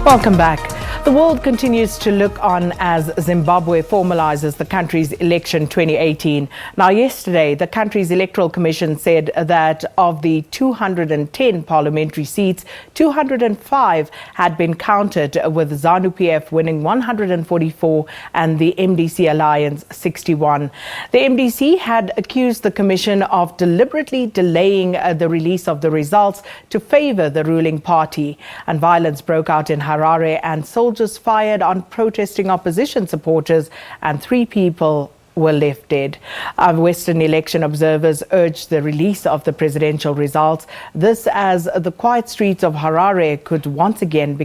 Welcome back. The world continues to look on as Zimbabwe formalises the country's election 2018. Now, yesterday, the country's electoral commission said that of the 210 parliamentary seats, 205 had been counted, with ZANU-PF winning 144 and the MDC Alliance 61. The MDC had accused the commission of deliberately delaying the release of the results to favour the ruling party. And violence broke out in Harare, and soldiers fired on protesting opposition supporters, and 3 people were left dead. Western election observers urged the release of the presidential results. This as the quiet streets of Harare could once again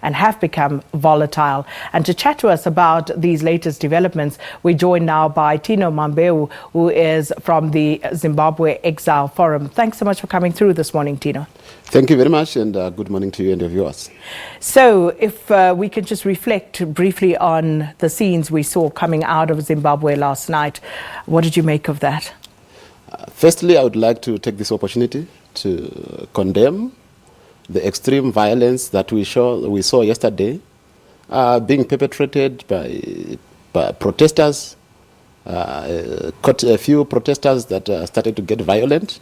have become volatile. And to chat to us about these latest developments, we're joined now by Tino Mambeu, who is from the Zimbabwe Exile Forum. Thanks so much for coming through this morning, Tino. Thank you very much, and good morning to you and your viewers. So if we could just reflect briefly on the scenes we saw coming out of Zimbabwe last night, what did you make of that? Firstly, I would like to take this opportunity to condemn the extreme violence that we saw yesterday being perpetrated by protesters, caught a few protesters that started to get violent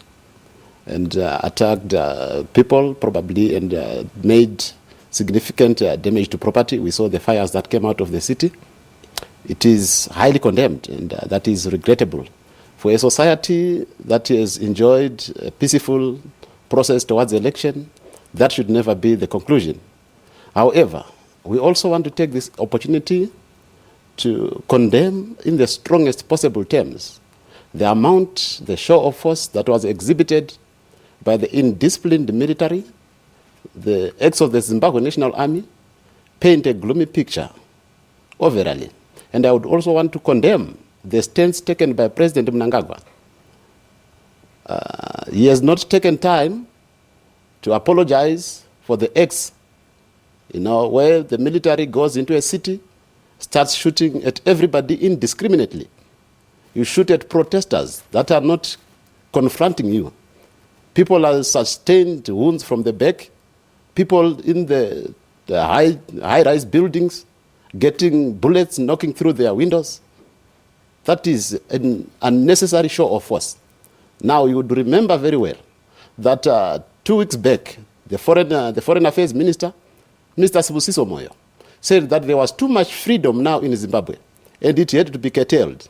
and attacked people probably, and made significant damage to property. We saw the fires that came out of the city. It is highly condemned, and that is regrettable. For a society that has enjoyed a peaceful process towards election, that should never be the conclusion. However, we also want to take this opportunity to condemn in the strongest possible terms the show of force that was exhibited by the indisciplined military. The acts of the Zimbabwe National Army paint a gloomy picture overall. And I would also want to condemn the stance taken by President Mnangagwa. He has not taken time to apologize for the acts, where the military goes into a city, starts shooting at everybody indiscriminately. You shoot at protesters that are not confronting you. People are sustained wounds from the back. People in the high-rise buildings getting bullets knocking through their windows. That is an unnecessary show of force. Now, you would remember very well that 2 weeks back, the Foreign Affairs Minister, Mr. Sibusiso Moyo, said that there was too much freedom now in Zimbabwe, and it had to be curtailed.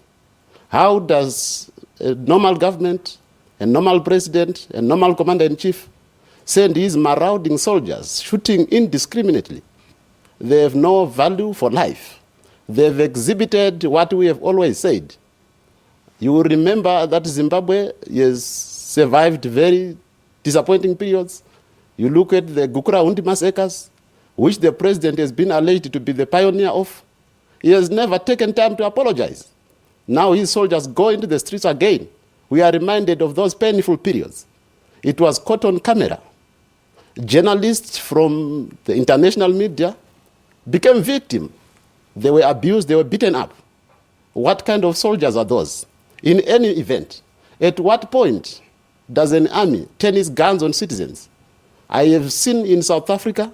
How does a normal government, a normal president, a normal commander-in-chief send his marauding soldiers shooting indiscriminately? They have no value for life. They've exhibited what we have always said. You will remember that Zimbabwe has survived very disappointing periods. You look at the Gukurahundi massacres, which the president has been alleged to be the pioneer of. He has never taken time to apologize. Now his soldiers go into the streets again. We are reminded of those painful periods. It was caught on camera. Journalists from the international media became victims. They were abused, they were beaten up. What kind of soldiers are those? In any event, at what point does an army turn its guns on citizens? I have seen in South Africa,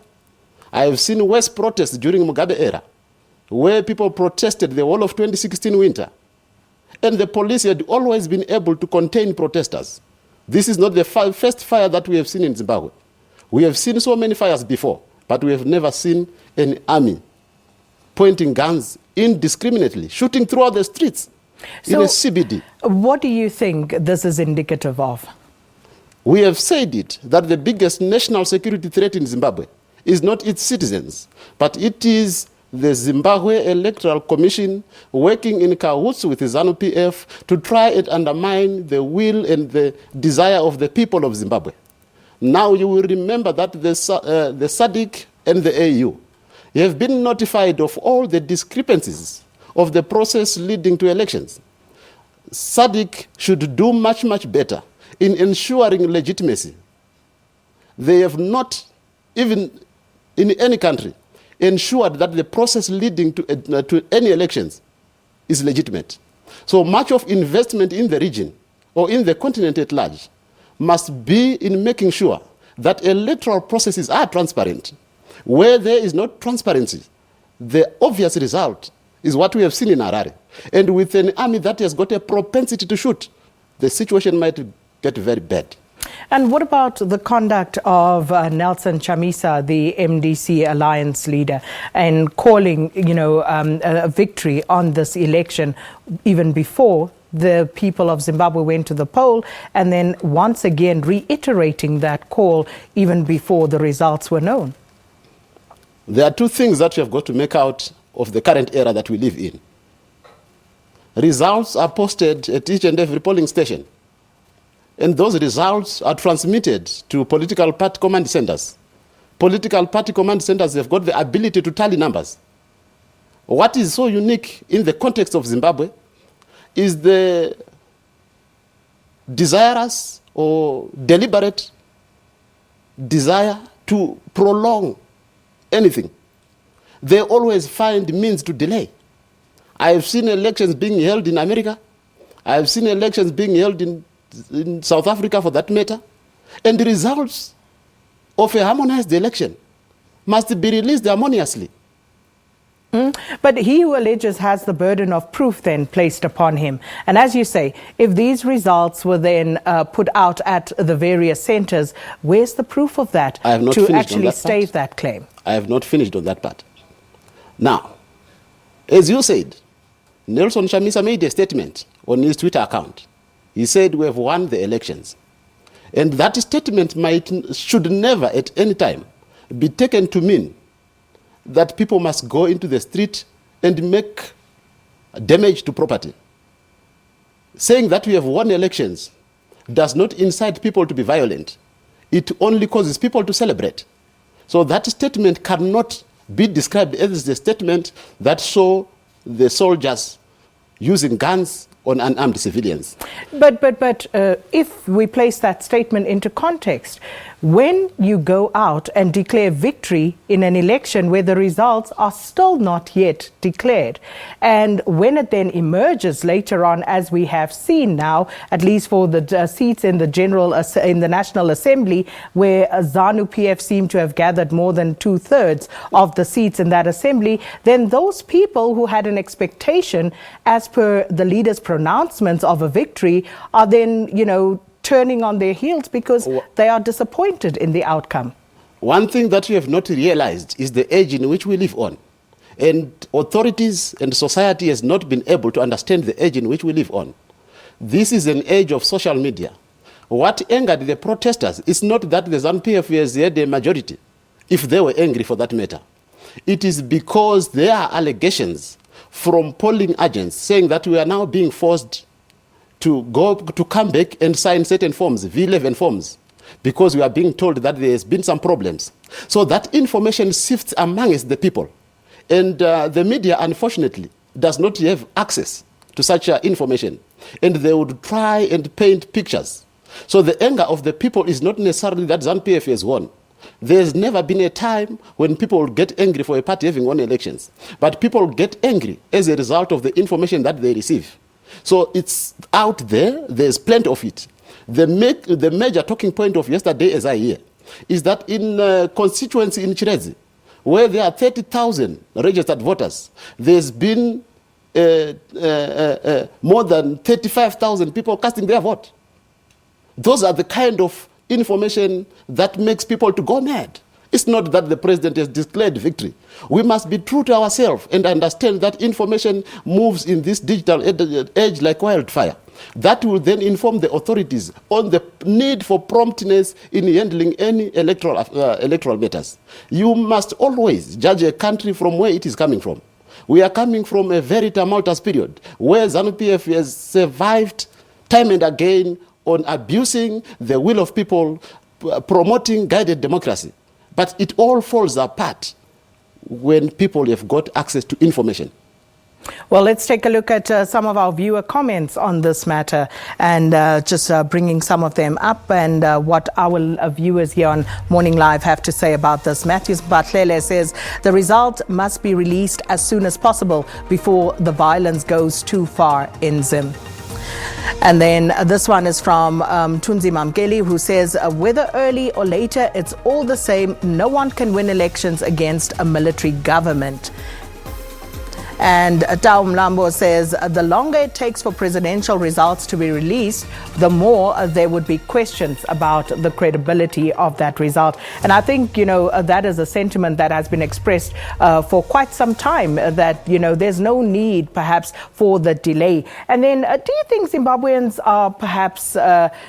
I have seen worse protests during Mugabe era, where people protested the whole of 2016 winter. And the police had always been able to contain protesters. This is not the first fire that we have seen in Zimbabwe. We have seen so many fires before, but we have never seen an army pointing guns indiscriminately, shooting throughout the streets in a CBD. What do you think this is indicative of? We have said it, that the biggest national security threat in Zimbabwe is not its citizens, but it is the Zimbabwe Electoral Commission working in cahoots with the ZANU-PF to try and undermine the will and the desire of the people of Zimbabwe. Now you will remember that the SADC and the AU have been notified of all the discrepancies of the process leading to elections. SADC should do much, much better in ensuring legitimacy. They have not, even in any country, ensured that the process leading to any elections is legitimate. So much of investment in the region or in the continent at large must be in making sure that electoral processes are transparent, Where there is no transparency, the obvious result is what we have seen in Harare. And with an army that has got a propensity to shoot, the situation might get very bad. And what about the conduct of Nelson Chamisa, the MDC Alliance leader, and calling, a victory on this election even before the people of Zimbabwe went to the poll, and then once again reiterating that call even before the results were known? There are two things that we have got to make out of the current era that we live in. Results are posted at each and every polling station. And those results are transmitted to political party command centers. Political party command centers have got the ability to tally numbers. What is so unique in the context of Zimbabwe is the desirous or deliberate desire to prolong anything. They always find means to delay. I have seen elections being held in America. I have seen elections being held in South Africa, for that matter. And the results of a harmonized election must be released harmoniously. But he who alleges has the burden of proof then placed upon him. And as you say, if these results were then put out at the various centers, where's the proof of that to actually stave that claim? I have not finished on that part. Now, as you said, Nelson Chamisa made a statement on his Twitter account. He said, we have won the elections. And that statement should never at any time be taken to mean that people must go into the street and make damage to property. Saying that we have won elections does not incite people to be violent. It only causes people to celebrate. So that statement cannot be described as the statement that saw the soldiers using guns on unarmed civilians. But if we place that statement into context, when you go out and declare victory in an election where the results are still not yet declared, and when it then emerges later on, as we have seen now, at least for the seats in the National Assembly, where ZANU-PF seem to have gathered more than 2/3 of the seats in that assembly, then those people who had an expectation, as per the leader's pronouncements of a victory, are then, turning on their heels because they are disappointed in the outcome. One thing that we have not realized is the age in which we live on. And authorities and society has not been able to understand the age in which we live on. This is an age of social media. What angered the protesters is not that the ZANU-PF has had a majority, if they were angry for that matter. It is because there are allegations from polling agents saying that we are now being forced to come back and sign certain forms, V11 forms, because we are being told that there has been some problems. So that information sifts amongst the people. And the media, unfortunately, does not have access to such information. And they would try and paint pictures. So the anger of the people is not necessarily that ZANU-PF has won. There's never been a time when people get angry for a party having won elections. But people get angry as a result of the information that they receive. So it's out there, there's plenty of it. The major talking point of yesterday, as I hear, is that in a constituency in Chirezi, where there are 30,000 registered voters, there's been more than 35,000 people casting their vote. Those are the kind of information that makes people to go mad. It's not that the president has declared victory. We must be true to ourselves and understand that information moves in this digital age like wildfire. That will then inform the authorities on the need for promptness in handling any electoral matters. You must always judge a country from where it is coming from. We are coming from a very tumultuous period where ZANU-PF has survived time and again on abusing the will of people, promoting guided democracy. But it all falls apart when people have got access to information. Well, let's take a look at some of our viewer comments on this matter and just bringing some of them up and what our viewers here on Morning Live have to say about this. Matthew Batlele says the result must be released as soon as possible before the violence goes too far in Zim. And then this one is from Tino Mambeu, who says, whether early or later, it's all the same. No one can win elections against a military government. And Tino Mambeu says, the longer it takes for presidential results to be released, the more there would be questions about the credibility of that result. And I think, that is a sentiment that has been expressed for quite some time, that, there's no need perhaps for the delay. And then do you think Zimbabweans are perhaps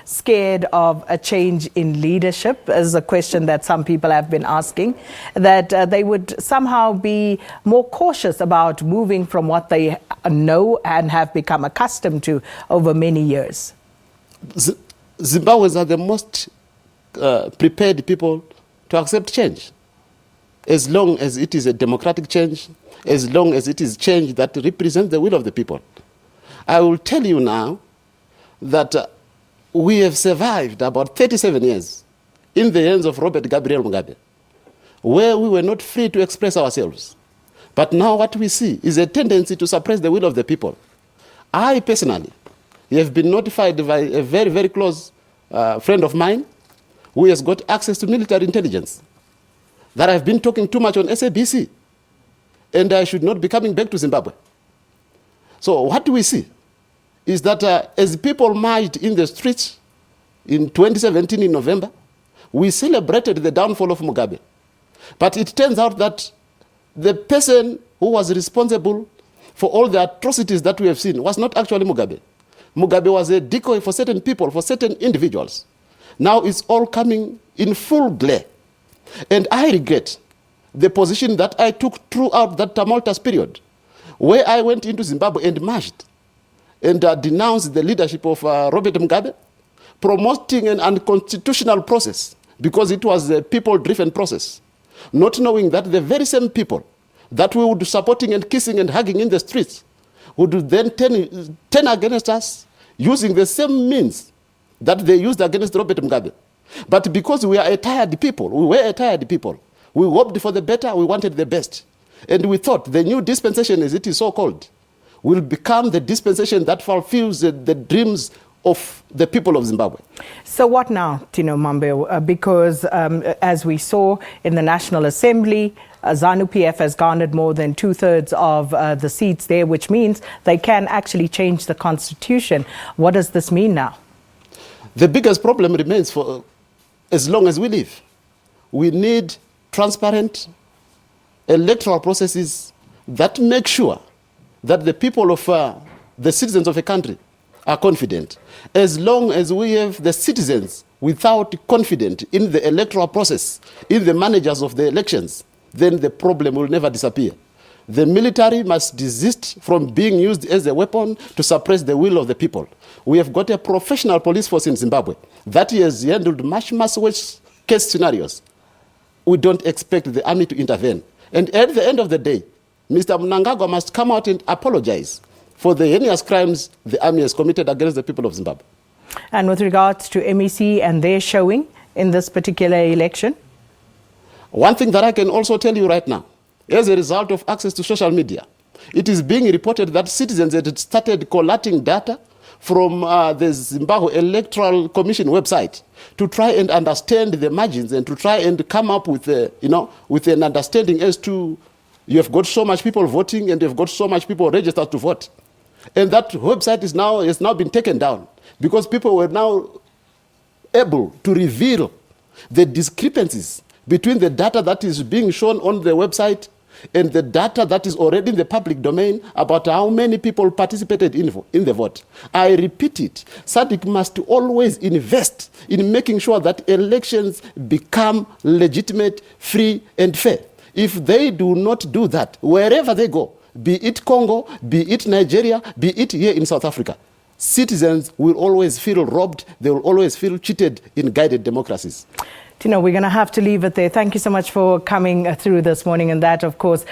scared of a change in leadership, is a question that some people have been asking, that they would somehow be more cautious about moving from what they know and have become accustomed to over many years? Zimbabweans are the most prepared people to accept change, as long as it is a democratic change, as long as it is change that represents the will of the people. I will tell you now that we have survived about 37 years in the hands of Robert Gabriel Mugabe, where we were not free to express ourselves. But now what we see is a tendency to suppress the will of the people. I personally have been notified by a very, very close friend of mine who has got access to military intelligence that I've been talking too much on SABC and I should not be coming back to Zimbabwe. So what do we see is that as people marched in the streets in 2017 in November, we celebrated the downfall of Mugabe. But it turns out that the person who was responsible for all the atrocities that we have seen was not actually Mugabe. Mugabe was a decoy for certain people, for certain individuals. Now it's all coming in full glare. And I regret the position that I took throughout that tumultuous period, where I went into Zimbabwe and marched and denounced the leadership of Robert Mugabe, promoting an unconstitutional process because it was a people-driven process, not knowing that the very same people that we would be supporting and kissing and hugging in the streets would then turn against us using the same means that they used against Robert Mugabe. But because we are a tired people, we hoped for the better, we wanted the best. And we thought the new dispensation, as it is so called, will become the dispensation that fulfills the dreams of the people of Zimbabwe. So what now, Tino Mambeu? Because as we saw in the National Assembly, ZANU-PF has garnered more than 2/3 of the seats there, which means they can actually change the constitution. What does this mean now? The biggest problem remains for as long as we live. We need transparent electoral processes that make sure that the people of the citizens of a country are confident. As long as we have the citizens without confidence in the electoral process, in the managers of the elections, then the problem will never disappear. The military must desist from being used as a weapon to suppress the will of the people. We have got a professional police force in Zimbabwe that has handled much worse case scenarios. We don't expect the army to intervene. And at the end of the day, Mr. Mnangagwa must come out and apologize for the heinous crimes the army has committed against the people of Zimbabwe. And with regards to MEC and their showing in this particular election? One thing that I can also tell you right now, as a result of access to social media, it is being reported that citizens had started collating data from the Zimbabwe Electoral Commission website to try and understand the margins and to try and come up with, with an understanding as to you have got so much people voting and you've got so much people registered to vote. And that website has now been taken down because people were now able to reveal the discrepancies between the data that is being shown on the website and the data that is already in the public domain about how many people participated in the vote. I repeat it, SADC must always invest in making sure that elections become legitimate, free, and fair. If they do not do that, wherever they go, be it Congo, be it Nigeria, be it here in South Africa, citizens will always feel robbed, they will always feel cheated in guided democracies. Tino, we're going to have to leave it there. Thank you so much for coming through this morning. And that, of course,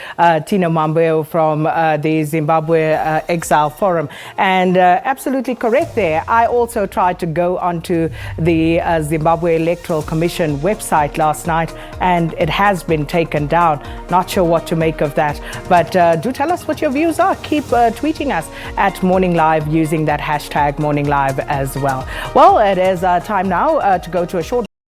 Tino Mambeu from the Zimbabwe Exile Forum. And absolutely correct there. I also tried to go onto the Zimbabwe Electoral Commission website last night, and it has been taken down. Not sure what to make of that. But do tell us what your views are. Keep tweeting us at Morning Live using that hashtag Morning Live as well. Well, it is time now to go to a short